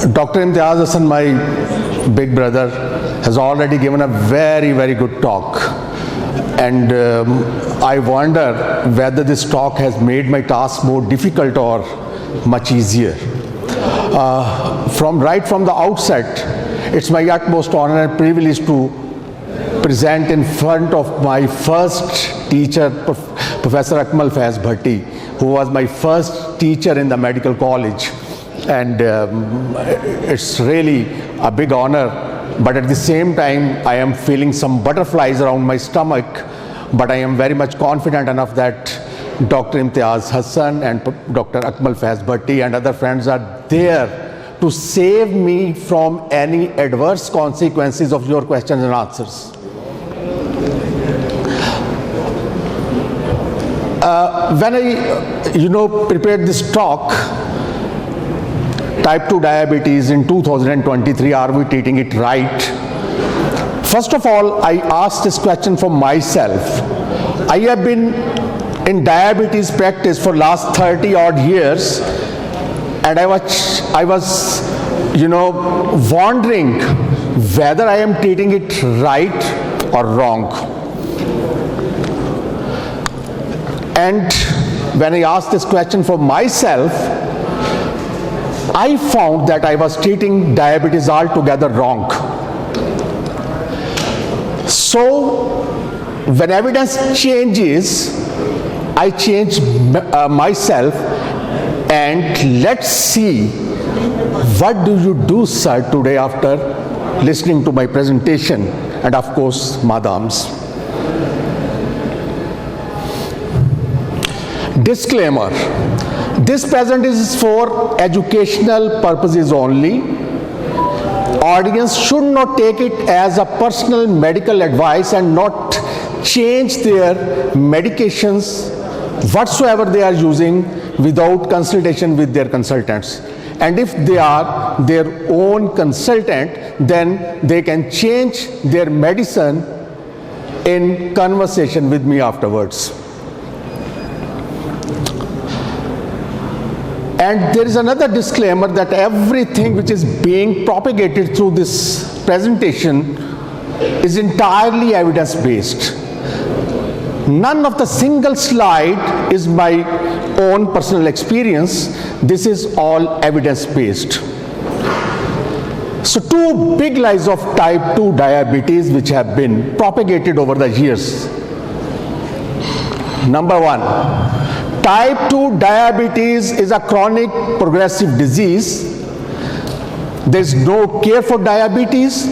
Dr. Imtiaz Hasan, my big brother, has already given a very, very good talk. And I wonder whether this talk has made my task more difficult or much easier. Right from the outset, it's my utmost honor and privilege to present in front of my first teacher, Professor Akmal Faiz Bhatti, who was my first teacher in the medical college. And it's really a big honor, but at the same time I am feeling some butterflies around my stomach, but I am very much confident enough that Dr. Imtiaz Hasan and Dr. Akmal Faiz Bhatti and other friends are there to save me from any adverse consequences of your questions and answers. When I prepared this talk, type 2 diabetes in 2023, are we treating it right? First of all, I asked this question for myself. I have been in diabetes practice for last 30 odd years, and I was wondering whether I am treating it right or wrong. And when I asked this question for myself, I found that I was treating diabetes altogether wrong. So, when evidence changes, I change myself, and let's see what do you do, sir, today after listening to my presentation, and of course, madams. Disclaimer. This present is for educational purposes only. Audience should not take it as a personal medical advice and not change their medications whatsoever they are using without consultation with their consultants. And if they are their own consultant, then they can change their medicine in conversation with me afterwards. And there is another disclaimer that everything which is being propagated through this presentation is entirely evidence-based. None of the single slide is my own personal experience. This is all evidence-based. So two big lies of type 2 diabetes which have been propagated over the years. Number one, type 2 diabetes is a chronic progressive disease. There is no care for diabetes.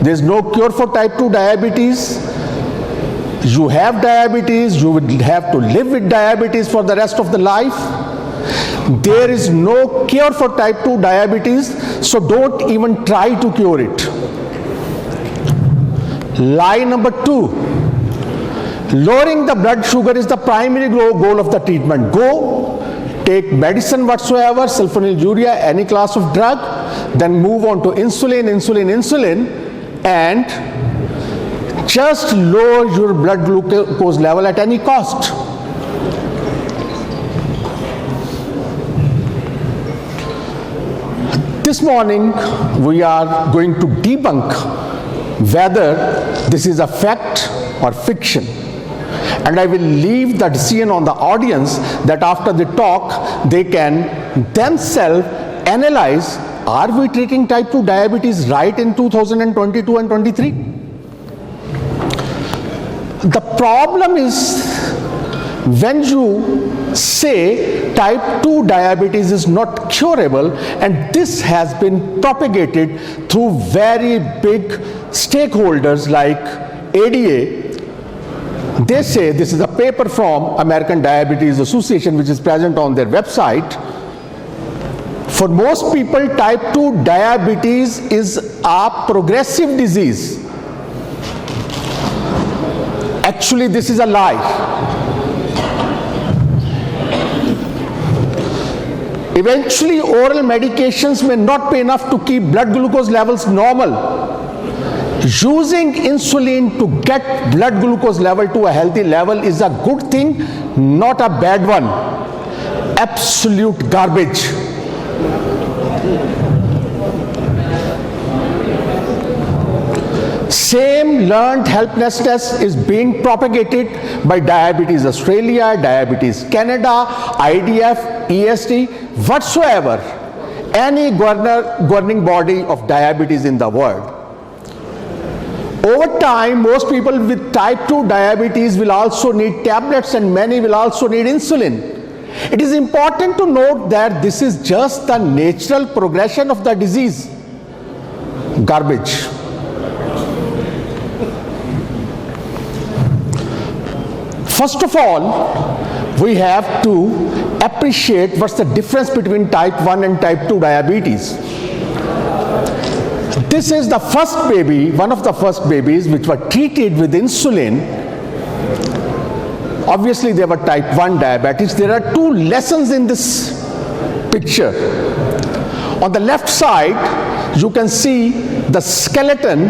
There is no cure for type 2 diabetes. You have diabetes, you will have to live with diabetes for the rest of the life. There is no cure for type 2 diabetes, so don't even try to cure it. Lie number two. Lowering the blood sugar is the primary goal of the treatment. Go, take medicine whatsoever, sulfonylurea, any class of drug, then move on to insulin, and just lower your blood glucose level at any cost. This morning, we are going to debunk whether this is a fact or fiction. And I will leave the decision on the audience that after the talk, they can themselves analyze, are we treating type 2 diabetes right in 2022 and 23? The problem is when you say type 2 diabetes is not curable, and this has been propagated through very big stakeholders like ADA. They say, this is a paper from American Diabetes Association which is present on their website. For most people, type 2 diabetes is a progressive disease. Actually, this is a lie. Eventually, oral medications may not be enough to keep blood glucose levels normal. Using insulin to get blood glucose level to a healthy level is a good thing, not a bad one. Absolute garbage. Same learned helplessness is being propagated by Diabetes Australia, Diabetes Canada, IDF, ESD, whatsoever, any governing body of diabetes in the world. Over time, most people with type 2 diabetes will also need tablets, and many will also need insulin. It is important to note that this is just the natural progression of the disease. Garbage. First of all, we have to appreciate what's the difference between type 1 and type 2 diabetes. This is the first baby, one of the first babies which were treated with insulin. Obviously, they were type 1 diabetes. There are two lessons in this picture. On the left side, you can see the skeleton,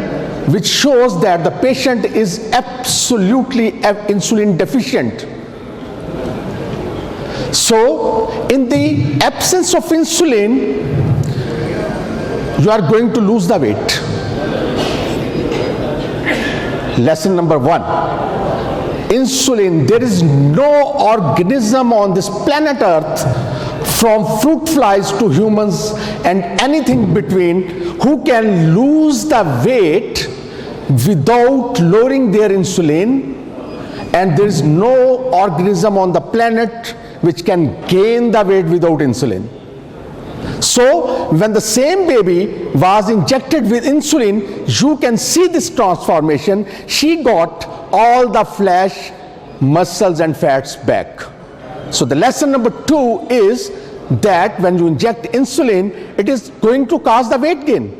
which shows that the patient is absolutely insulin deficient. So, in the absence of insulin, you are going to lose the weight. Lesson number 1. Insulin, there is no organism on this planet Earth, from fruit flies to humans and anything between, who can lose the weight without lowering their insulin, and there is no organism on the planet which can gain the weight without insulin. So, when the same baby was injected with insulin, you can see this transformation. She got all the flesh, muscles and fats back. So, the lesson number 2 is that when you inject insulin, it is going to cause the weight gain.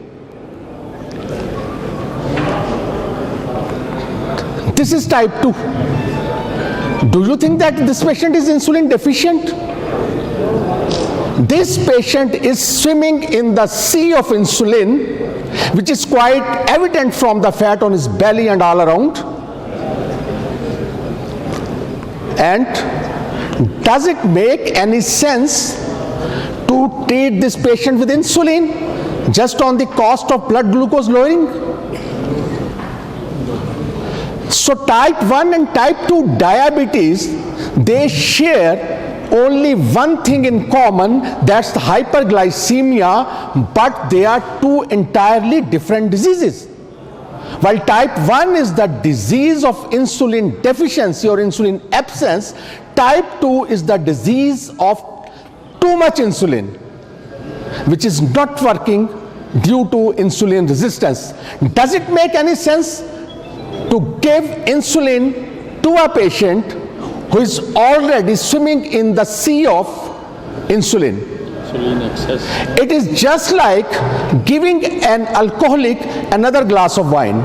This is type 2. Do you think that this patient is insulin deficient? This patient is swimming in the sea of insulin, which is quite evident from the fat on his belly and all around. And does it make any sense to treat this patient with insulin just on the cost of blood glucose lowering? So type 1 and type 2 diabetes, they share only one thing in common, that's the hyperglycemia, but they are two entirely different diseases. While type 1 is the disease of insulin deficiency or insulin absence, type 2 is the disease of too much insulin, which is not working due to insulin resistance. Does it make any sense to give insulin to a patient who is already swimming in the sea of insulin? It is just like giving an alcoholic another glass of wine.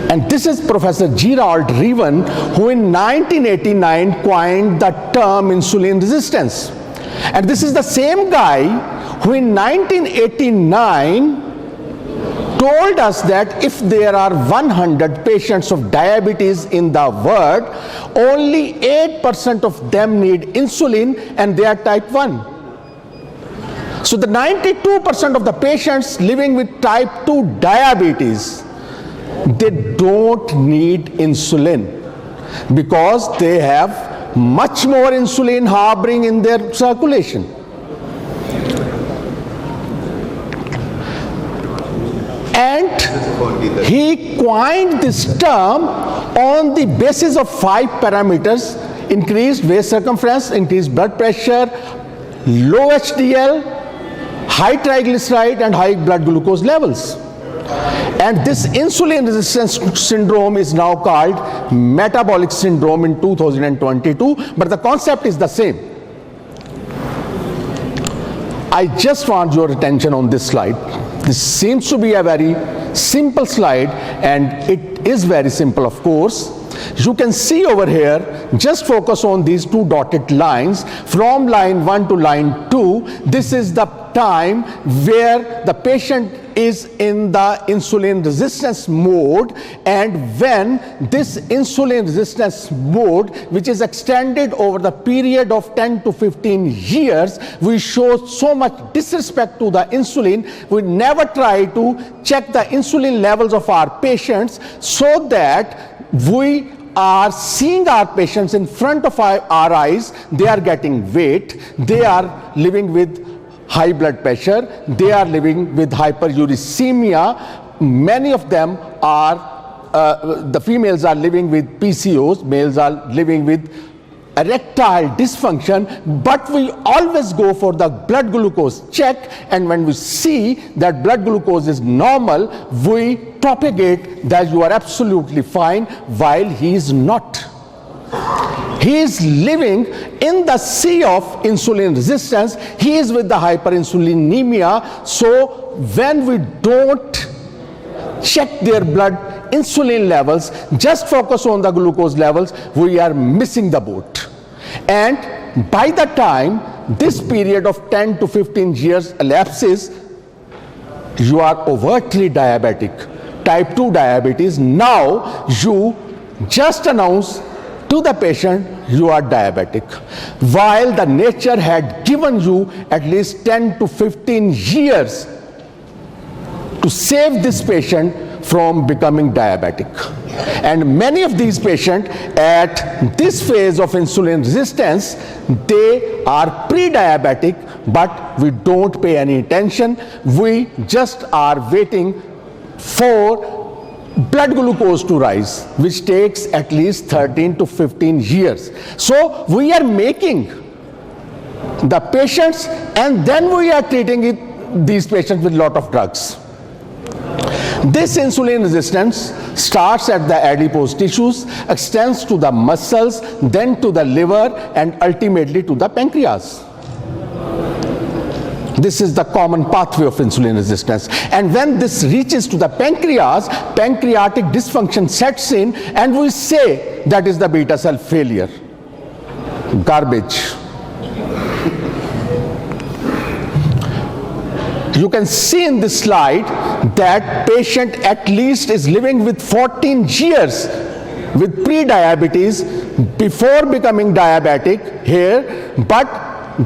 And this is Professor Gerald Reaven, who in 1989 coined the term insulin resistance. And this is the same guy who in 1989 told us that if there are 100 patients of diabetes in the world, only 8% of them need insulin, and they are type 1. So the 92% of the patients living with type 2 diabetes, they don't need insulin because they have much more insulin harboring in their circulation. And he coined this term on the basis of 5 parameters: increased waist circumference, increased blood pressure, low HDL, high triglyceride and high blood glucose levels. And this insulin resistance syndrome is now called metabolic syndrome in 2022, but the concept is the same. I just want your attention on this slide. This seems to be a very simple slide, and it is very simple, of course. You can see over here, just focus on these 2 dotted lines from line 1 to line 2. This is the time where the patient is in the insulin resistance mode, and when this insulin resistance mode, which is extended over the period of 10 to 15 years, we show so much disrespect to the insulin. We never try to check the insulin levels of our patients, so that we are seeing our patients in front of our eyes. They are getting weight, they are living with high blood pressure, they are living with hyperuricemia. Many of them are, the females are living with PCOS, males are living with erectile dysfunction, but we always go for the blood glucose check, and when we see that blood glucose is normal, we propagate that you are absolutely fine, while he is not. He is living in the sea of insulin resistance. He is with the hyperinsulinemia. So when we don't check their blood insulin levels, just focus on the glucose levels, we are missing the boat. And by the time this period of 10 to 15 years elapses, you are overtly diabetic, type 2 diabetes. Now you just announce to the patient you are diabetic, while the nature had given you at least 10 to 15 years to save this patient from becoming diabetic. And many of these patients at this phase of insulin resistance, they are pre-diabetic, but we don't pay any attention. We just are waiting for blood glucose to rise, which takes at least 13 to 15 years. So we are making the patients, and then we are treating these patients with a lot of drugs. This insulin resistance starts at the adipose tissues, extends to the muscles, then to the liver, and ultimately to the pancreas. This is the common pathway of insulin resistance. And when this reaches to the pancreas, pancreatic dysfunction sets in, and we say that is the beta cell failure. Garbage. You can see in this slide that patient at least is living with 14 years with pre-diabetes before becoming diabetic here, but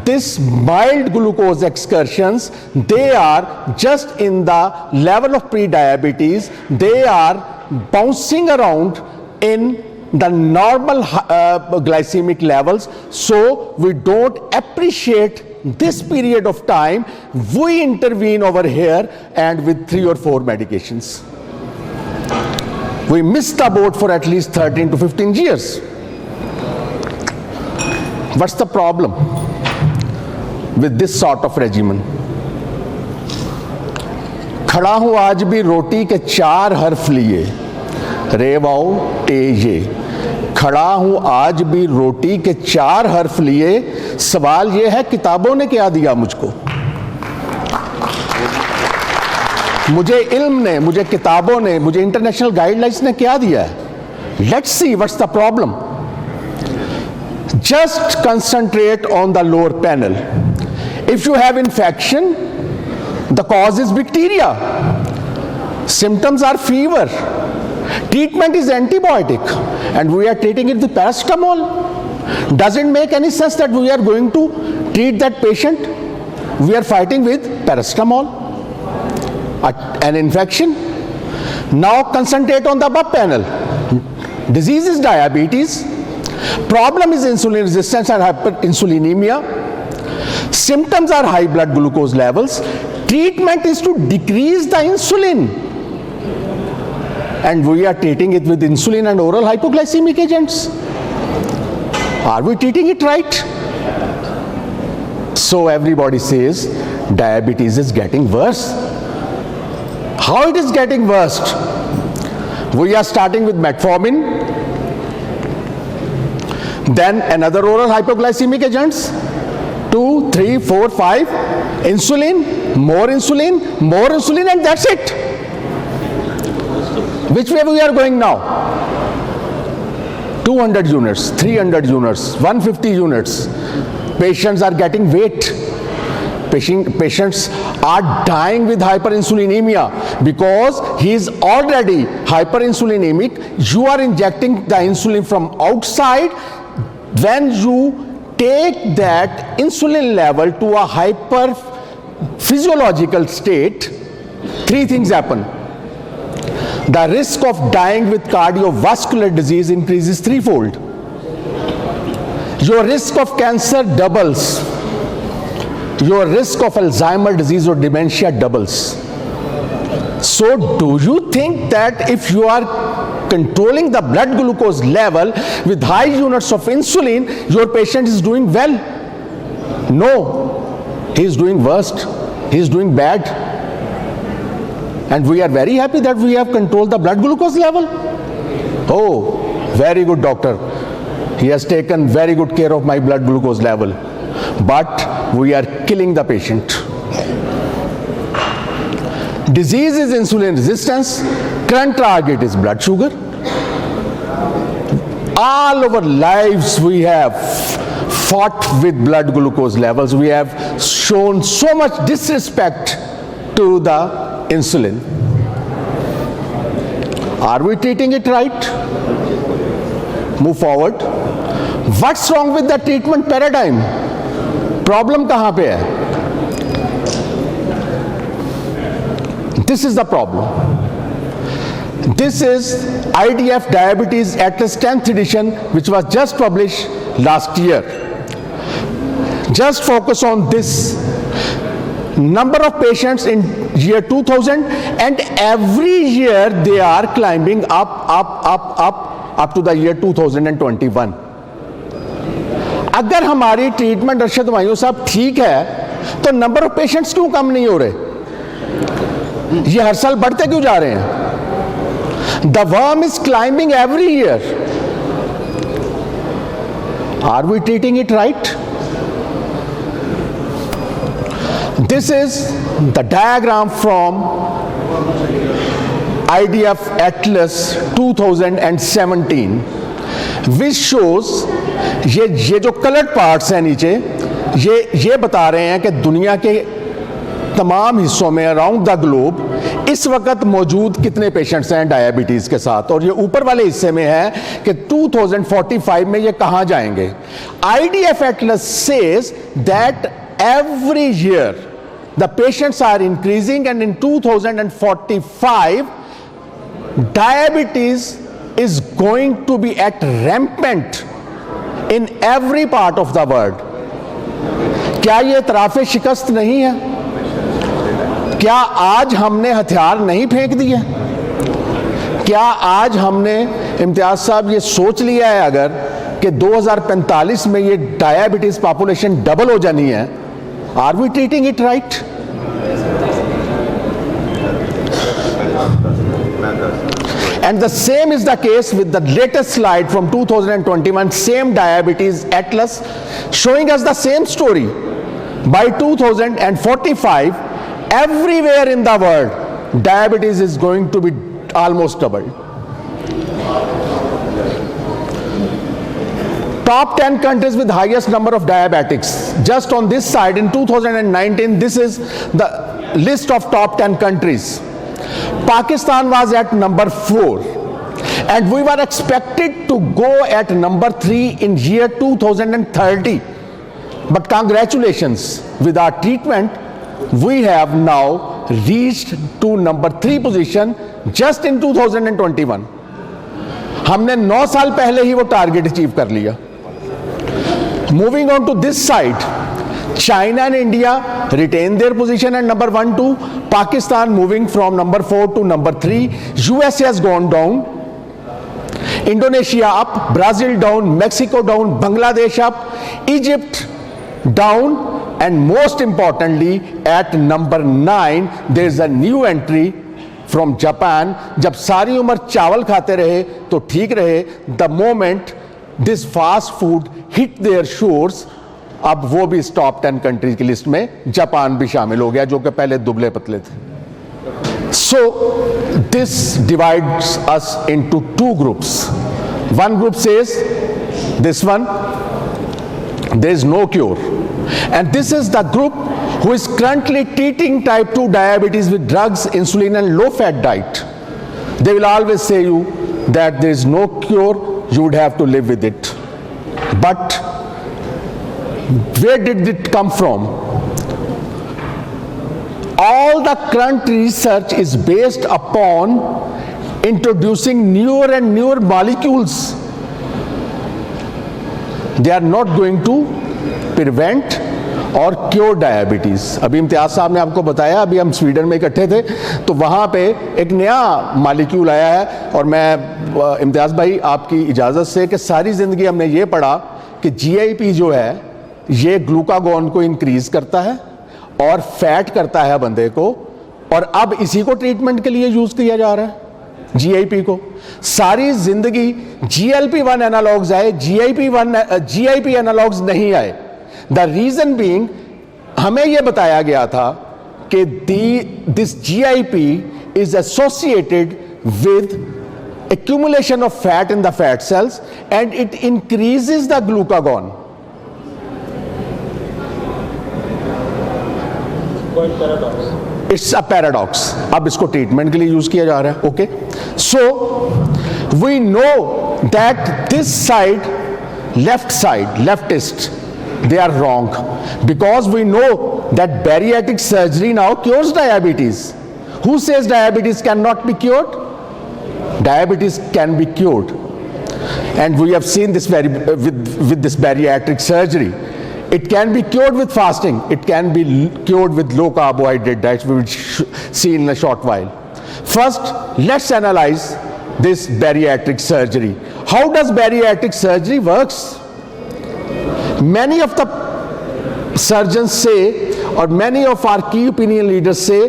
this mild glucose excursions, they are just in the level of pre-diabetes. They are bouncing around in the normal glycemic levels, so we don't appreciate this period of time. We intervene over here and with 3 or 4 medications. We miss the boat for at least 13 to 15 years. What's the problem with this sort of regimen? खड़ा हूं आज भी रोटी के 4 हर्फ लिए, रे wow टे ये। खड़ा हूं आज भी रोटी के 4 हर्फ लिए। सवाल यह है किताबों ने क्या दिया मुझको? मुझे इल्म ने, मुझे किताबों ने, मुझे इंटरनेशनल गाइडलाइंस ने क्या दिया है? Let's see what's the problem. Just concentrate on the lower panel. If you have infection, the cause is bacteria. Symptoms are fever. Treatment is antibiotic, and we are treating it with paracetamol. Does it make any sense that we are going to treat that patient? We are fighting with paracetamol. An infection. Now concentrate on the above panel. Disease is diabetes. Problem is insulin resistance and hyperinsulinemia. Symptoms are high blood glucose levels. Treatment is to decrease the insulin, and we are treating it with insulin and oral hypoglycemic agents. Are we treating it right? So everybody says diabetes is getting worse. How it is getting worse? We are starting with metformin, then another oral hypoglycemic agents, 2, 3, 4, 5, insulin, more insulin, and that's it. Which way we are going now? 200 units, 300 units, 150 units. Patients are getting weight. patients are dying with hyperinsulinemia because he is already hyperinsulinemic. You are injecting the insulin from outside. When you take that insulin level to a hyper physiological state, three things happen. The risk of dying with cardiovascular disease increases threefold. Your risk of cancer doubles. Your risk of Alzheimer's disease or dementia doubles. So do you think that if you are controlling the blood glucose level with high units of insulin, your patient is doing well? No, he is doing worst. He is doing bad. And we are very happy that we have controlled the blood glucose level. Oh, very good doctor. He has taken very good care of my blood glucose level. But we are killing the patient. Disease is insulin resistance. Current target is blood sugar. All our lives we have fought with blood glucose levels. We have shown so much disrespect to the insulin. Are we treating it right? Move forward. What's wrong with the treatment paradigm? Problem kahan pe hai? This is the problem. This is IDF Diabetes Atlas 10th edition, which was just published last year. Just focus on this. Number of patients in year 2000, and every year they are climbing up to the year 2021. अगर हमारी treatment Arshad भाइयों साहब ठीक है तो number of patients क्यों कम नहीं हो रहे? ये हर साल बढ़ते क्यों जा रहे हैं? The worm is climbing every year. Are we treating it right? This is the diagram from IDF Atlas 2017, which shows ये जो कलर्ड पार्ट्स हैं नीचे, ये बता रहे हैं कि दुनिया के तमाम हिस्सों में अराउंड द ग्लोब इस वक्त मौजूद कितने पेशेंट्स हैं डायबिटीज के साथ, और ये ऊपर वाले हिस्से में है कि 2045 में ये कहां जाएंगे. IDF Atlas says that every year the patients are increasing, and in 2045 diabetes is going to be at rampant in every part of the world. क्या ये तराफे शिकस्त नहीं है? क्या आज हमने हथियार नहीं फेंक दिए? क्या आज हमने, इम्तियाज साहब, ये सोच लिया है अगर कि 2045 में ये डायबिटीज पॉपुलेशन डबल हो जानी है? Are we treating it right? And the same is the case with the latest slide from 2021, same diabetes atlas, showing us the same story. By 2045, everywhere in the world, diabetes is going to be almost doubled. Top 10 countries with highest number of diabetics. Just on this side in 2019, this is the list of top 10 countries. Pakistan was at number 4, and we were expected to go at number 3 in year 2030. But congratulations, with our treatment, we have now reached to number 3 position just in 2021. हमने 9 साल पहले ही वो target achieve कर लिया. Moving on to this side, China and India retain their position at number 1, 2. Pakistan moving from number 4 to number 3. USA has gone down. Indonesia up, Brazil down, Mexico down, Bangladesh up, Egypt down, and most importantly, at number 9, there is a new entry from Japan. जब सारी उम्र चावल खाते रहे तो ठीक रहे. The moment this fast food hit their shores, अब वो भी टॉप 10 कंट्रीज की लिस्ट में जापान भी शामिल हो गया, जो कि पहले दुबले पतले थे. So this divides us into 2 groups. One group says, this one, there is no cure, and this is the group who is currently treating type 2 diabetes with drugs, insulin and low fat diet, they will always say you that there is no cure, you would have to live with it. But where did it come from? All the current research is based upon introducing newer and newer molecules. They are not going to prevent और cure diabetes. अभी इम्तियाज साहब ने आपको बताया, अभी हम Sweden में इकट्ठे थे तो वहाँ पे एक नया मालिक्यूल आया है, और मैं इम्तियाज भाई आपकी इजाज़त से कि सारी ज़िंदगी हमने ये पढ़ा कि GIP जो है ये ग्लूकागॉन को इंक्रीज करता है और फैट करता है बंदे को, और अब इसी को ट्रीटमेंट के लिए यूज़ किया जा रहा है GIP को। सारी ज़िंदगी GLP-1 एनालॉग्स आए, GIP एनालॉग्स नहीं आए। द रीजन बीइंग, हमें यह बताया गया था कि this GIP is associated with accumulation of fat in the fat cells and it increases the glucagon. Quite paradox. It's a paradox. अब इसको ट्रीटमेंट के लिए यूज किया जा रहा है। Okay, so we know that this side, left side, leftist, they are wrong because we know that bariatric surgery now cures diabetes. Who says diabetes cannot be cured? Diabetes can be cured, and we have seen this with this bariatric surgery. It can be cured with fasting. It can be cured with low carbohydrate diets. We will see in a short while. First, let's analyze this bariatric surgery. How does bariatric surgery works? Many of the surgeons say, or many of our key opinion leaders say,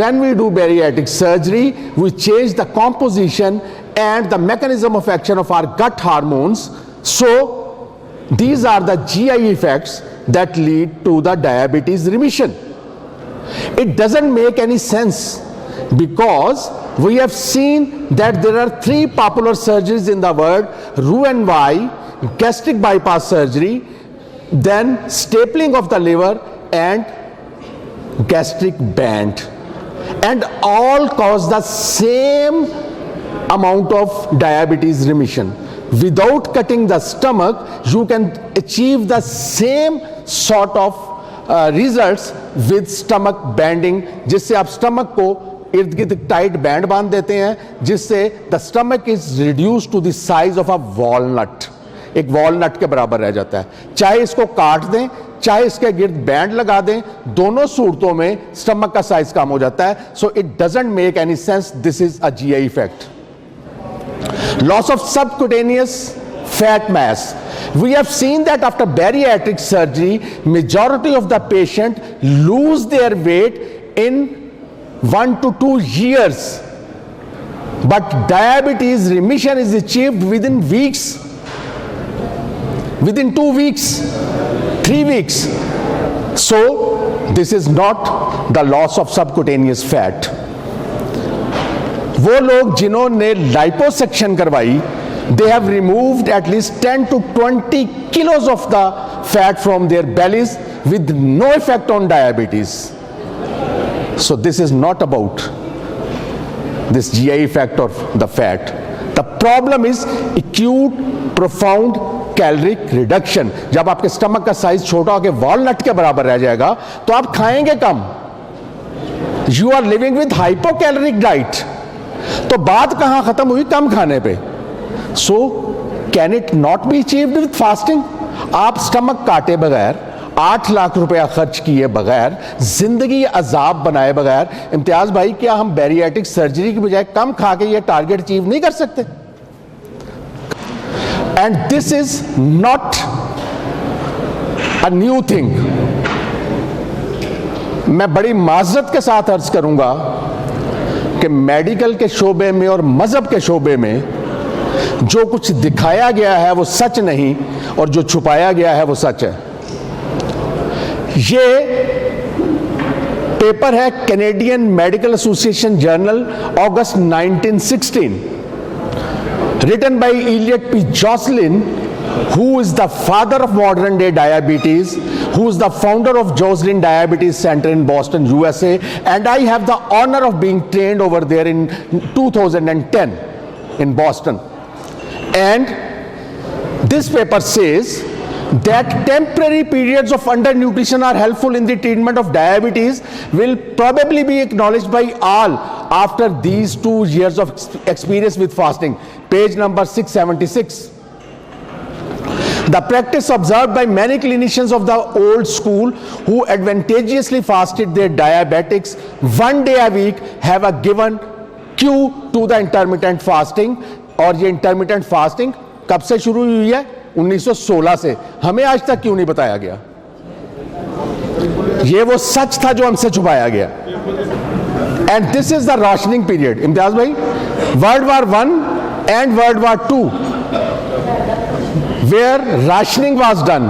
when we do bariatric surgery, we change the composition and the mechanism of action of our gut hormones. So these are the GI effects that lead to the diabetes remission. It doesn't make any sense because we have seen that there are three popular surgeries in the world: Roux-en-Y, gastric bypass surgery, then stapling of the liver and gastric band, and all cause the same amount of diabetes remission. Without cutting the stomach, you can achieve the same sort of results with stomach banding, जिससे आप stomach को इर्द गिर्द tight band बांध देते हैं, जिससे the stomach is reduce to the size of a walnut, एक वॉलनट के बराबर रह जाता है। चाहे इसको काट दें, चाहे इसके गिर्द बैंड लगा दें, दोनों सूरतों में स्टमक का साइज कम हो जाता है। So it doesn't make any sense, this is a GI effect. Loss of subcutaneous fat mass. We have seen that after bariatric surgery, majority of the patient lose their weight in 1 to 2 years. But diabetes remission is achieved within weeks, within 2 weeks, 3 weeks. So this is not the loss of subcutaneous fat. वो लोग जिन्होंने liposuction करवाई, they have removed at least 10 to 20 kilos of the fat from their bellies with no effect on diabetes. So this is not about this GI effect of the fat. The problem is acute profound caloric reduction. जब आपके stomach का size छोटा होकर walnut के बराबर रह जाएगा तो आप खाएंगे कम. You are living with hypocaloric diet. तो बात कहां खत्म हुई? कम खाने पे. So can it not be achieved with fasting? आप स्टमक काटे बगैर, 8 लाख रुपया खर्च किए बगैर, जिंदगी अजाब बनाए बगैर, इम्तियाज भाई क्या हम बैरिएट्रिक सर्जरी की बजाय कम खा के ये टारगेट अचीव नहीं कर सकते? And this is not a new thing. मैं बड़ी माजरत के साथ अर्ज करूंगा कि मेडिकल के शोबे में और मजहब के शोबे में जो कुछ दिखाया गया है वो सच नहीं, और जो छुपाया गया है वो सच है. ये पेपर है Canadian medical association journal, August 1916, written by Elliot P. Jocelyn, who is the father of modern day diabetes, who's the founder of Joslin Diabetes Center in Boston, USA, and I have the honor of being trained over there in 2010 in Boston. And this paper says that temporary periods of undernutrition are helpful in the treatment of diabetes will probably be acknowledged by all after these 2 years of experience with fasting. Page number 676. The practice observed by many clinicians of the old school who advantageously fasted their diabetics 1 day a week have a given cue to the intermittent fasting. और ये intermittent fasting कब से शुरू हुई है? 1916 से. हमें आज तक क्यों नहीं बताया गया? ये वो सच था जो हमसे छुपाया गया. And this is the rationing period. Imtiaz भाई, World War I and World War II, where rationing was done.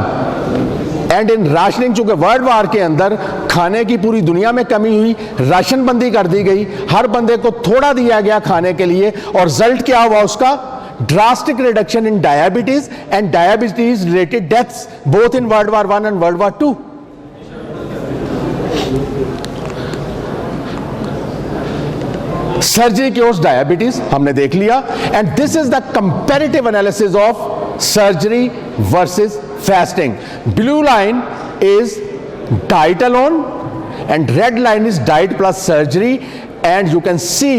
And in rationing, चूंकि वर्ल्ड वार के अंदर खाने की पूरी दुनिया में कमी हुई, राशन बंदी कर दी गई, हर बंदे को थोड़ा दिया गया खाने के लिए, और रिजल्ट क्या हुआ उसका? Drastic reduction in diabetes and diabetes related deaths both in world war I and world war II. Surgery cures diabetes हमने देख लिया. And this is the comparative analysis of surgery versus fasting. Blue line is diet alone and red line is diet plus surgery, and you can see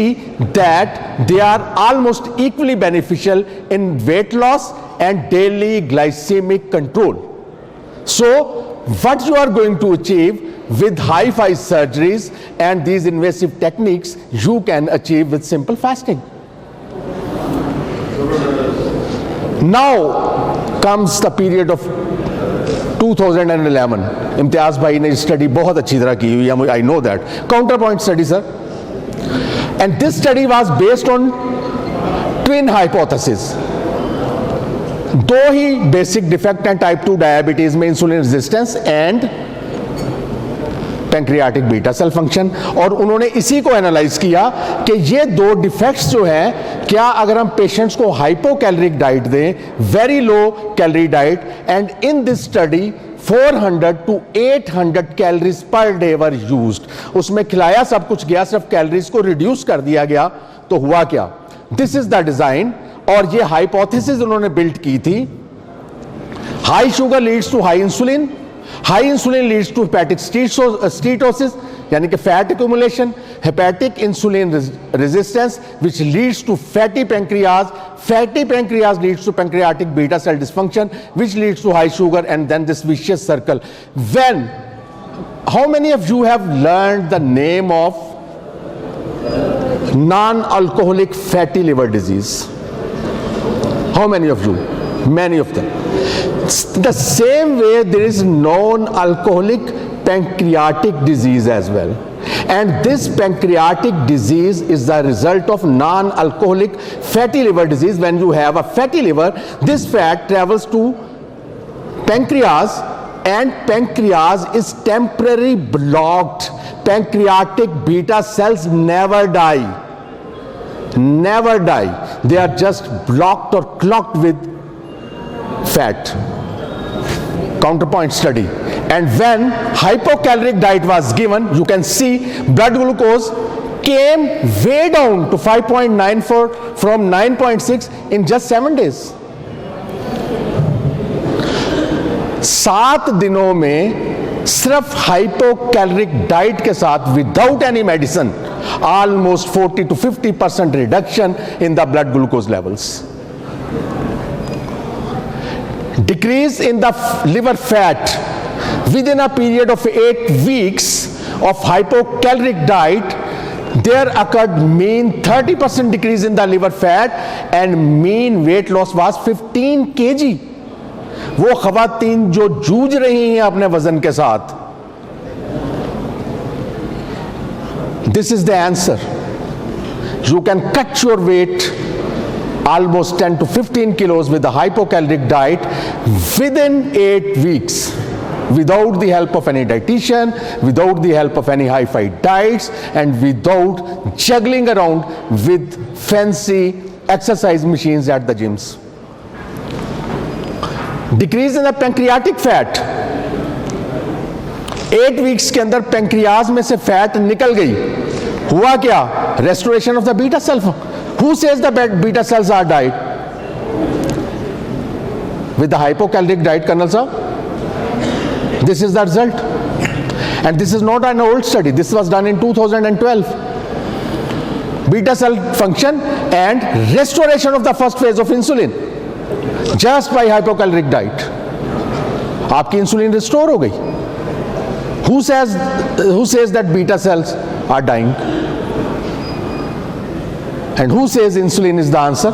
that they are almost equally beneficial in weight loss and daily glycemic control. So what you are going to achieve with high-fi surgeries and these invasive techniques you can achieve with simple fasting. Now comes the period of 2011. Imtiaz भाई ने study बहुत अच्छी तरह की हुई है, I know that. Counter point study sir, and this study was based on twin hypothesis. दो ही बेसिक डिफेक्ट हैं टाइप 2 डायबिटीज में, insulin resistance and pancreatic beta cell function, और उन्होंने इसी को एनालाइज किया कि ये दो डिफेक्ट्स जो हैं, क्या अगर हम पेशेंट्स को हाइपोकैलोरिक डाइट दें, very low calorie diet, and in this study 400 to 800 calories per day were used. उसमें खिलाया सब कुछ गया, सिर्फ कैलोरीज को रिड्यूस कर दिया गया. तो हुआ क्या? दिस इज द डिजाइन, और ये हाइपोथेसिस उन्होंने बिल्ड की थी. High sugar leads to high insulin, high insulin leads to hepatic steatosis यानी कि fat accumulation, hepatic insulin resistance which leads to fatty pancreas, fatty pancreas leads to pancreatic beta cell dysfunction which leads to high sugar, and then this vicious circle. When, how many of you have learned the name of non-alcoholic fatty liver disease? How many of you? Many of them. The same way there is non-alcoholic pancreatic disease as well, and this pancreatic disease is the result of non-alcoholic fatty liver disease. When you have a fatty liver, this fat travels to pancreas, and pancreas is temporarily blocked. Pancreatic beta cells never die, never die. They are just blocked or clogged with fat. Counterpoint study. And when hypocaloric diet was given, you can see blood glucose came way down to 5.94 from 9.6 in just 7 days. 7 दिनों में सिर्फ hypocaloric diet के साथ, without any medicine, almost 40 to 50% reduction in the blood glucose levels. Decrease in the liver fat within a period of 8 weeks of hypocaloric diet. There occurred mean 30% decrease in the liver fat, and mean weight loss was 15 kg. वो खवातीन जो जूझ रही हैं अपने वजन के साथ, this is the answer. You can cut your weight almost 10 to 15 kilos with a hypocaloric diet within 8 weeks without the help of any dietitian, without the help of any high-fi diets, and without juggling around with fancy exercise machines at the gyms. Decrease in the pancreatic fat. 8 weeks के अंदर pancreas में से fat निकल गई, हुआ क्या? Restoration of the beta cell. Who says the beta cells are died? With the hypocaloric diet, colonel साहब, this is the result. And this is not an old study, this was done in 2012. Beta cell function and restoration of the first phase of insulin just by hypocaloric diet. आपकी insulin restore हो गई. Who says that beta cells are dying? And who says insulin is the answer?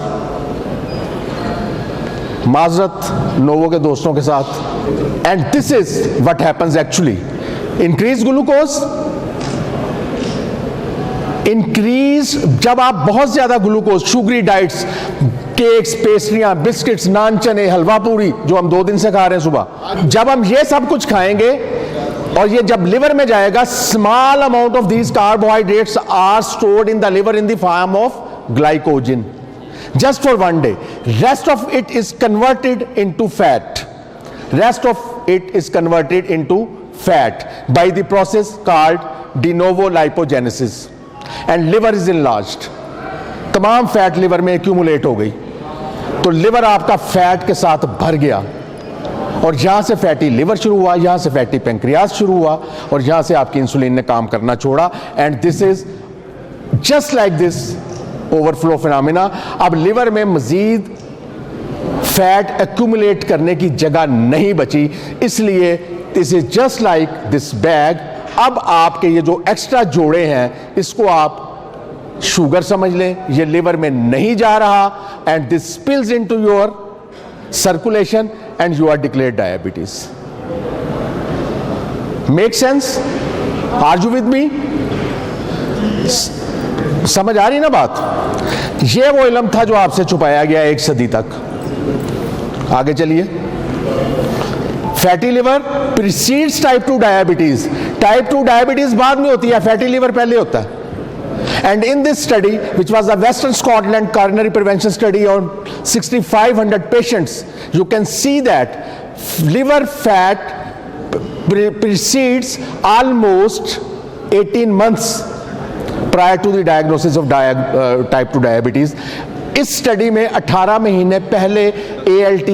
माजरत नोवो के दोस्तों के साथ. And this is what happens actually. Increase glucose, increase, जब आप बहुत ज्यादा ग्लूकोज, शुगरी डाइट्स, केक्स, पेस्ट्रियां, बिस्किट्स, नान, चने, हलवा पूरी जो हम 2 दिन से खा रहे हैं सुबह, जब हम ये सब कुछ खाएंगे और ये जब लिवर में जाएगा, small amount of these carbohydrates are stored in the liver in the form of glycogen. Just for one day. Rest of it is converted into fat. Rest of it is converted into fat by the process called de novo lipogenesis. And liver is enlarged. तमाम fat liver में accumulate हो गई, तो liver आपका fat के साथ भर गया, और यहां से फैटी लिवर शुरू हुआ, यहां से फैटी पेंक्रियाज शुरू हुआ, और यहां से आपकी इंसुलिन ने काम करना छोड़ा. And this is just like this overflow phenomena. अब लिवर में मजीद फैट एक्यूमुलेट करने की जगह नहीं बची, इसलिए this is just like this bag. अब आपके ये जो एक्स्ट्रा जोड़े हैं, इसको आप शुगर समझ लें, ये लिवर में नहीं जा रहा, and this spills into your circulation and you are declared diabetes. Make sense? Are you with me? समझ आ रही ना बात? ये वो इल्म था जो आपसे छुपाया गया 1 सदी तक. आगे चलिए. Fatty liver precedes type 2 diabetes. Type 2 diabetes बाद में होती है, फैटी लिवर पहले होता है. And in this study, which was a Western Scotland coronary prevention study on 6,500 patients, you can see that liver fat precedes almost 18 months prior to the diagnosis of type 2 diabetes. इस study में 18 महीने पहले ALT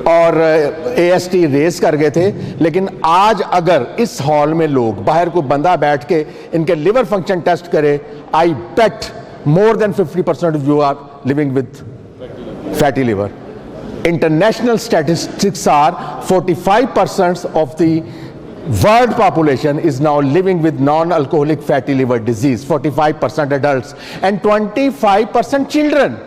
और AST race कर गए थे, लेकिन आज अगर इस हॉल में लोग, बाहर को बंदा बैठ के इनके लिवर फंक्शन टेस्ट करे, I bet more than 50% of you are living with fatty liver. International statistics are 45% of the world population is now living with non-alcoholic fatty liver disease. 45% adults and 25% children.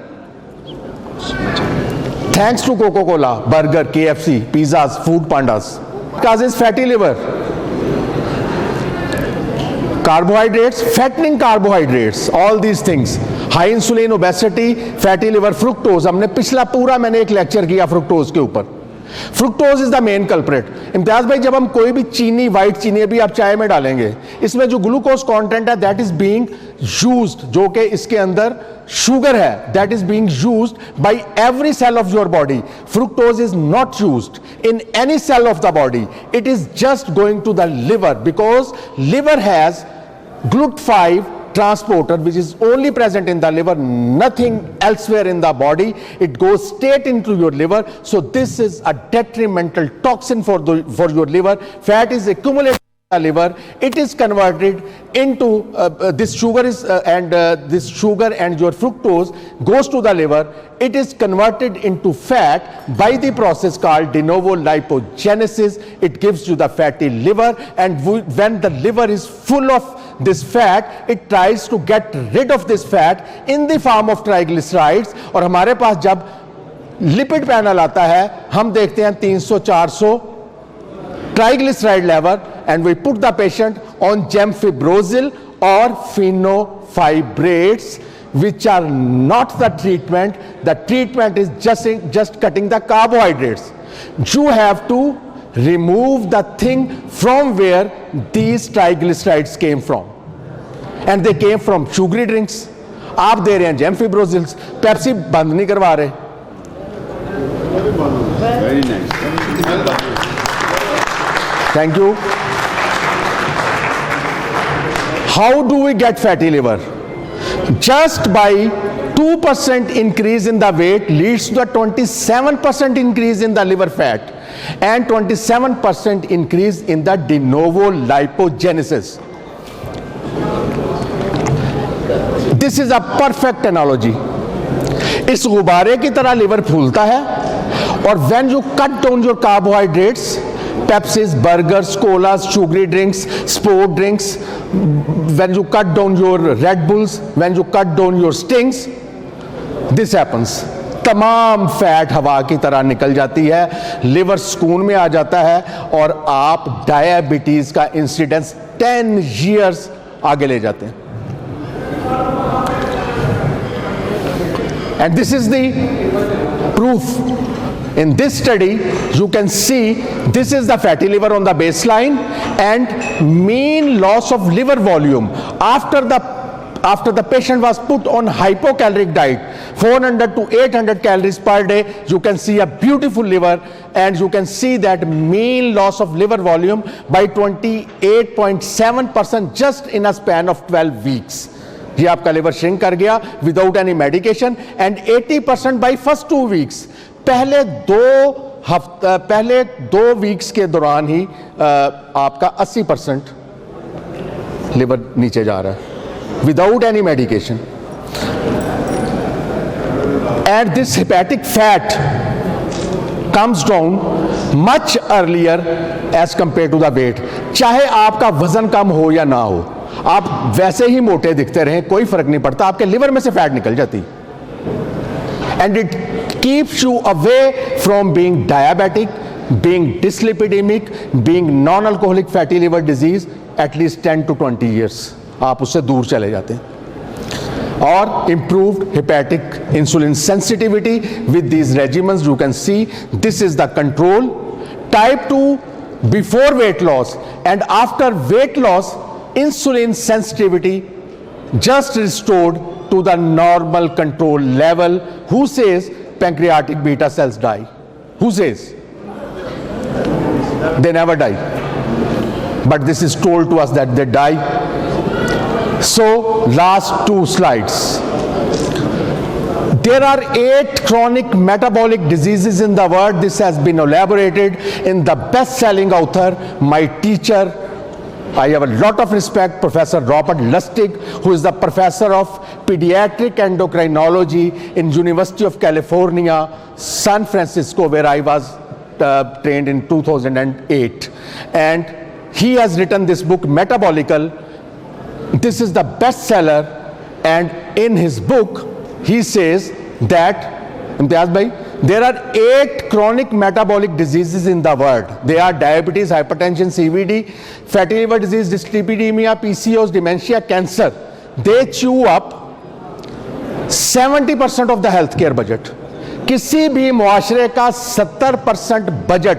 Thanks to Coca-Cola, burger, KFC, pizzas, food pandas. Causes fatty liver. Carbohydrates, fattening carbohydrates, all these things. High insulin, obesity, fatty liver, fructose. हमने पिछला पूरा मैंने एक lecture किया fructose के ऊपर. Fructose is the main culprit. Imtiaz भाई, जब हम कोई भी चीनी, व्हाइट चीनी अभी आप चाय में डालेंगे, इसमें जो ग्लूकोज कंटेंट है दैट इज बीइंग यूज्ड, जो कि इसके अंदर शुगर है, that is being used by every cell of your body. Fructose is not used in any cell of the body. It is just going to the liver because liver has GLUT5 transporter which is only present in the liver, nothing elsewhere in the body. It goes straight into your liver. So this is a detrimental toxin for your liver. Fat is accumulated in the liver. It is converted into this sugar and your fructose goes to the liver. It is converted into fat by the process called de novo lipogenesis. It gives you the fatty liver, and when the liver is full of this fat, it tries to get rid of this fat in the form of triglycerides. और हमारे पास जब lipid panel आता है, हम देखते हैं 300-400 triglyceride level, and we put the patient on gemfibrozil or fenofibrates, which are not the treatment. The treatment is just cutting the carbohydrates. You have to remove the thing from where these triglycerides came from, and they came from sugary drinks. आप दे रहे हैं जेमफिब्रोजिल्स, Pepsi बंद नहीं करवा रहे. Very nice. Thank you. How do we get fatty liver? Just by 2% increase in the weight leads to a 27% increase in the liver fat and 27% increase in the de novo lipogenesis. This is a perfect analogy. इस गुब्बारे की तरह liver फूलता है, और when you cut down your carbohydrates, Pepsis, burgers, colas, sugary drinks, sport drinks, when you cut down your Red Bulls, when you cut down your Stings, this happens. तमाम fat हवा की तरह निकल जाती है, लिवर सुकून में आ जाता है, और आप डायबिटीज का इंसिडेंस 10 years आगे ले जाते हैं. And this is the proof. In this study, you can see this is the fatty liver on the baseline and mean loss of liver volume after the patient was put on hypocaloric diet, 400 to 800 calories per day. You can see a beautiful liver, and you can see that mean loss of liver volume by 28.7% just in a span of 12 weeks. ये आपका liver shrink कर गया without any medication, and 80% by first 2 weeks. पहले 2 weeks के दौरान ही आपका 80% liver नीचे जा रहा है without any medication. And this hepatic fat comes down much earlier as compare to the weight. चाहे आपका वजन कम हो या ना हो, आप वैसे ही मोटे दिखते रहें, कोई फर्क नहीं पड़ता, आपके लिवर में से फैट निकल जाती. And it keeps you away from being diabetic, being dyslipidemic, being non alcoholic fatty liver disease at least 10 to 20 years. आप उससे दूर चले जाते हैं. और improved hepatic insulin sensitivity with these regimens. You can see this is the control. Type 2 before weight loss and after weight loss, insulin sensitivity just restored to the normal control level. Who says pancreatic beta cells die? Who says? They never die. But this is told to us that they die. So, last 2 slides. There are 8 chronic metabolic diseases in the world. This has been elaborated in the best-selling author, my teacher. I have a lot of respect, Professor Robert Lustig, who is the professor of pediatric endocrinology in University of California, San Francisco, where I was trained in 2008. And he has written this book, Metabolical. This is the bestseller, and in his book, he says that, Imtiaz bhai, there are 8 chronic metabolic diseases in the world. They are diabetes, hypertension, CVD, fatty liver disease, dyslipidemia, PCOS, dementia, cancer. They chew up 70% of the healthcare budget. किसी भी मुआशरे का 70% budget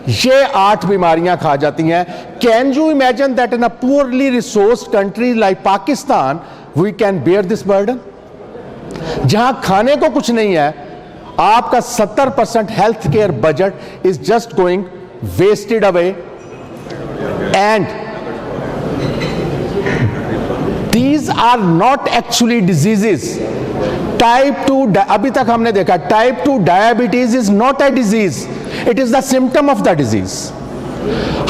ये 8 बीमारियां खा जाती हैं. Can you imagine that in a poorly resourced country like Pakistan, we can bear this burden? जहां खाने को कुछ नहीं है, आपका 70% health care budget is just going wasted away. And these are not actually diseases. Type 2, अभी तक हमने देखा, type 2 diabetes is not a disease, it is the symptom of the disease.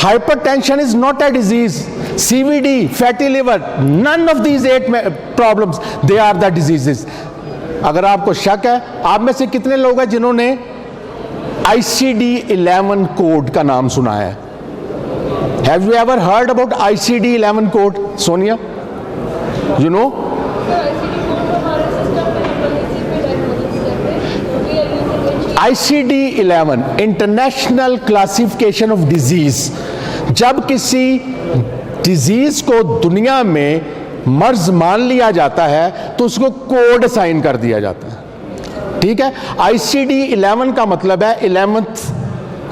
Hypertension is not a disease. CVD, fatty liver, none of these 8 problems, they are the diseases. अगर आपको शक है, आप में से कितने लोग हैं जिन्होंने ICD-11 कोड का नाम सुना है? Have you ever heard about ICD-11 code? Sonia, you know? ICD-11 international classification of disease. जब किसी डिजीज को दुनिया में मर्ज मान लिया जाता है तो उसको कोड साइन कर दिया जाता है. ठीक है. ICD-11 का मतलब है 11th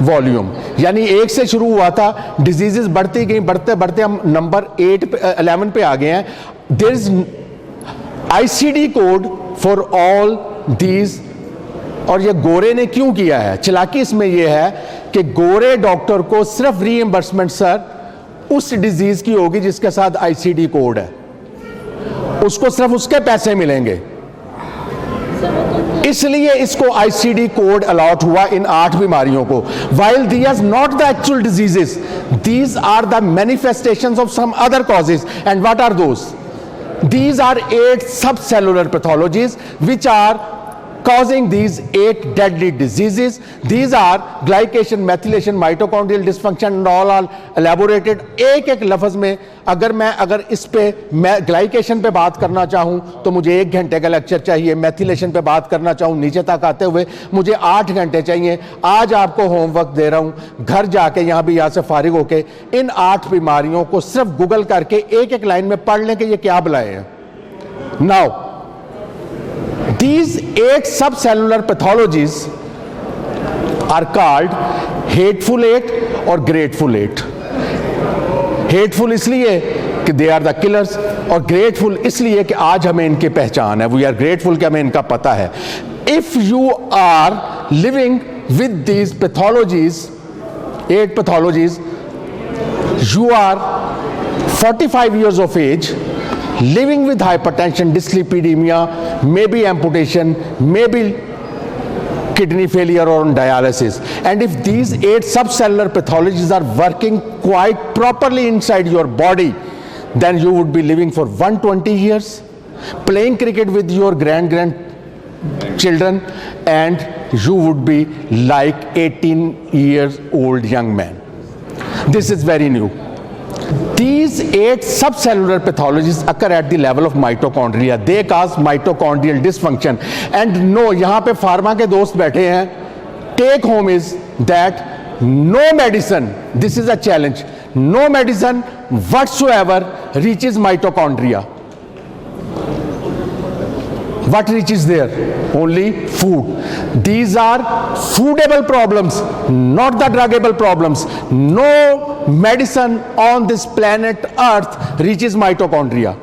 वॉल्यूम, यानी 1 से शुरू हुआ था, डिजीजेस बढ़ती गई, बढ़ते बढ़ते हम नंबर 11 पे आ गए हैं. There is ICD code for all these. और ये गोरे ने क्यों किया है? चालाकी इसमें यह है कि गोरे डॉक्टर को सिर्फ रीइंबर्समेंट सर उस डिजीज की होगी जिसके साथ ICD कोड है. उसको सिर्फ उसके पैसे मिलेंगे। इसलिए इसको आईसीडी कोड अलॉट हुआ इन 8 बीमारियों को। While these not the actual diseases, these are the manifestations of some other causes. And what are those? These are 8 subcellular pathologies which are causing these 8 deadly diseases. These are glycation, methylation, mitochondrial dysfunction and all are elaborated. एक लफ्ज में अगर इस पे मैं glycation पे बात करना चाहूँ तो मुझे 1 घंटे का लेक्चर चाहिए। मैथिलेशन पे बात करना चाहूँ नीचे तक आते हुए मुझे 8 घंटे चाहिए। आज आपको होमवर्क दे रहा हूँ, घर जाके यहाँ से फारिग होके इन 8 बीमारियों को सिर्फ गूगल करके एक लाइन में पढ़ लें कि ये क्या बुलाए हैं। Now these 8 subcellular pathologies are called hateful 8 और grateful 8। हेटफुल इसलिए कि दे आर द किलर्स और ग्रेटफुल इसलिए कि आज हमें इनकी पहचान है। वी आर ग्रेटफुल कि हमें इनका पता है। If you are living with these pathologies, 8 pathologies, you are 45 years of age, living with hypertension, dyslipidemia, maybe amputation, maybe kidney failure or on dialysis. And if these 8 subcellular pathologies are working quite properly inside your body, then you would be living for 120 years, playing cricket with your grandchildren, and you would be like 18 years old young man. This is very new. These 8 subcellular pathologies occur at the level of mitochondria. They cause mitochondrial dysfunction. And no, यहाँ पे pharma के दोस्त बैठे हैं. Take home is that no medicine, this is a challenge, no medicine whatsoever reaches mitochondria. What reaches there? Only food. These are foodable problems, not the druggable problems. No medicine on this planet Earth reaches mitochondria.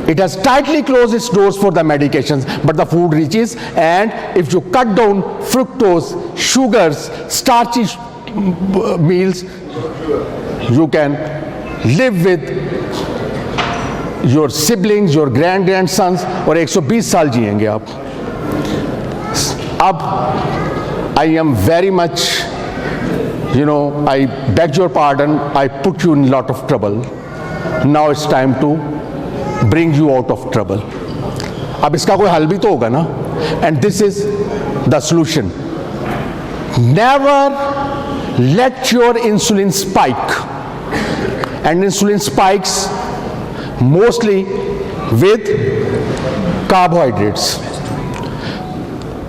It has tightly closed its doors for the medications, but the food reaches. And if you cut down fructose, sugars, starchy meals, you can live with your siblings, your grandsons, और 120 साल जिएंगे आप। अब I am very much, I beg your pardon, I put you in a lot of trouble. Now it's time to bring you out of trouble. अब इसका कोई हल भी तो होगा ना? And this is the solution. Never let your insulin spike. And insulin spikes mostly with carbohydrates.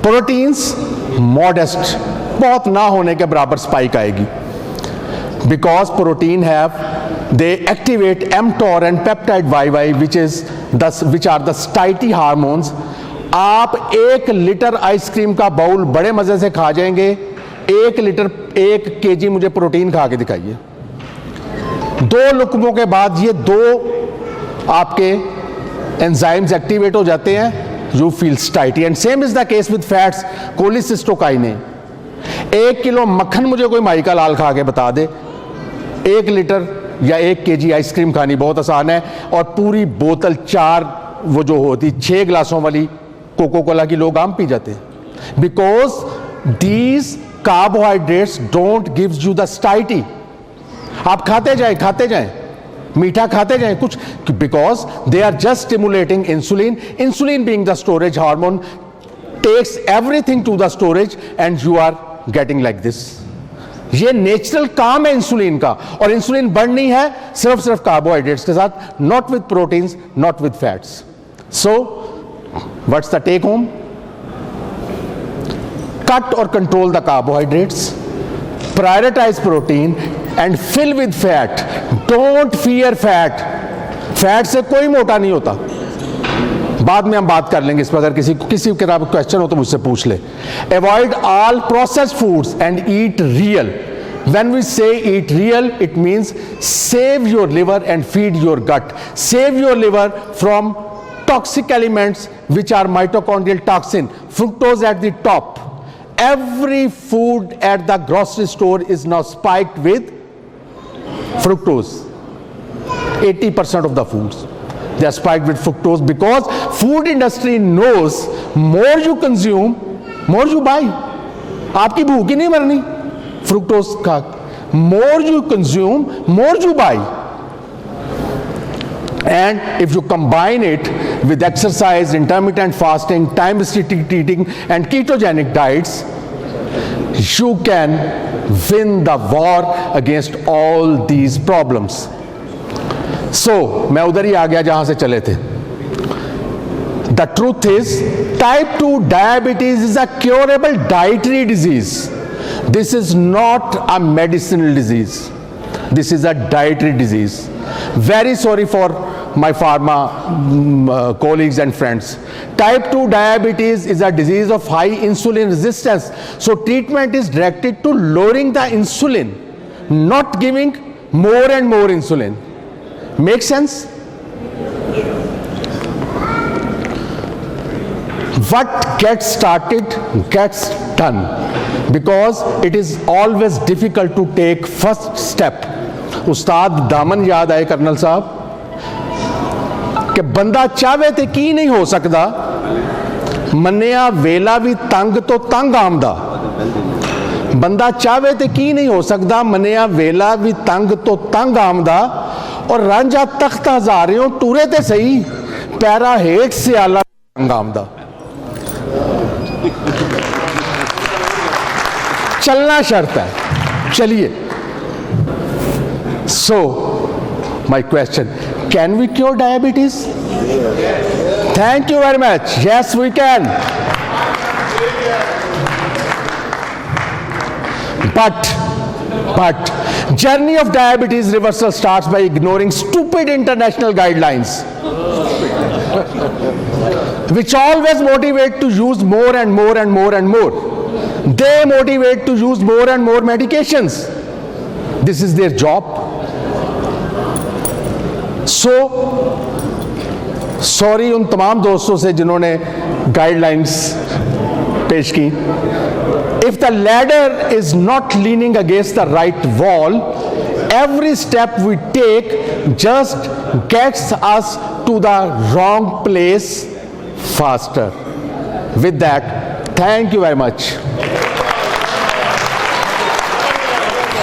Proteins modest, बहुत ना होने के बराबर स्पाइक आएगी, because protein they activate mTOR and peptide YY which are the satiety hormones. आप 1 litre ice cream का bowl बड़े मजे से खा जाएंगे, 1 केजी मुझे प्रोटीन खा के दिखाइए। 2 लुकमों के बाद ये 2 आपके एंजाइम्स एक्टिवेट हो जाते हैं, you feel satiety. And same is the case with fats, cholecystokinin. 1 kilo मक्खन मुझे कोई माइका लाल खा के बता दे, 1 लीटर या 1 केजी आइसक्रीम खानी बहुत आसान है, और पूरी बोतल 4 वो जो होती 6 गिलासों वाली कोको कोला की लोग आम पी जाते हैं, because these carbohydrates don't gives you the satiety. आप खाते जाएं मीठा खाते जाएं कुछ, because they are just stimulating insulin. Insulin being the storage hormone takes everything to the storage and you are getting like this. ये नेचुरल काम है इंसुलिन का, और इंसुलिन बढ़नी है सिर्फ कार्बोहाइड्रेट्स के साथ, not with proteins, not with fats. So what's the take home? Cut और control the carbohydrates, prioritize protein and fill with fat. Don't fear fat. Fat से कोई मोटा नहीं होता। बाद में हम बात कर लेंगे इस पर, अगर किसी के क्वेश्चन हो तो मुझसे पूछ ले। Avoid all processed foods and eat real. When we say eat real, it means save your liver and feed your gut. Save your liver from toxic elements which are mitochondrial toxin, fructose at the top. Every food at the grocery store is now spiked with fructose. 80% of the foods. they are spiked with fructose because food industry knows more you consume, more you buy. आपकी भूख ही नहीं मरनी fructose खा. More you consume, more you buy. And if you combine it with exercise, intermittent fasting, time restricted eating and ketogenic diets, you can win the war against all these problems. So, मैं उधर ही आ गया जहां से चले थे. The truth is, type 2 diabetes is a curable dietary disease. This is not a medicinal disease. This is a dietary disease. Very sorry for my pharma colleagues and friends. Type 2 diabetes is a disease of high insulin resistance. So treatment is directed to lowering the insulin, not giving more and more insulin. Make sense? What gets started gets done, because it is always difficult to take first step. उस्ताद दामन याद आए colonel साहब कि बंदा चाहे ते की नहीं हो सकता, मन्निया वेला भी तंग तो तंग आमदा. बंदा चाहे ते की नहीं हो सकता, मन्निया वेला भी तंग तो तंग आमदा. और रांझा तख्त हजारियों टूरे ते सही, पैरा हेठ से आला तंग आमदा. चलना शर्त है. चलिए. So, my question, can we cure diabetes? Thank you very much. Yes, we can. But journey of diabetes reversal starts by ignoring stupid international guidelines, which always motivate to use more and more and more and more. They motivate to use more and more medications. This is their job. So, sorry उन तमाम दोस्तों से जिन्होंने guidelines पेश की. If the ladder is not leaning against the right wall, every step we take just gets us to the wrong place faster. With that, thank you very much.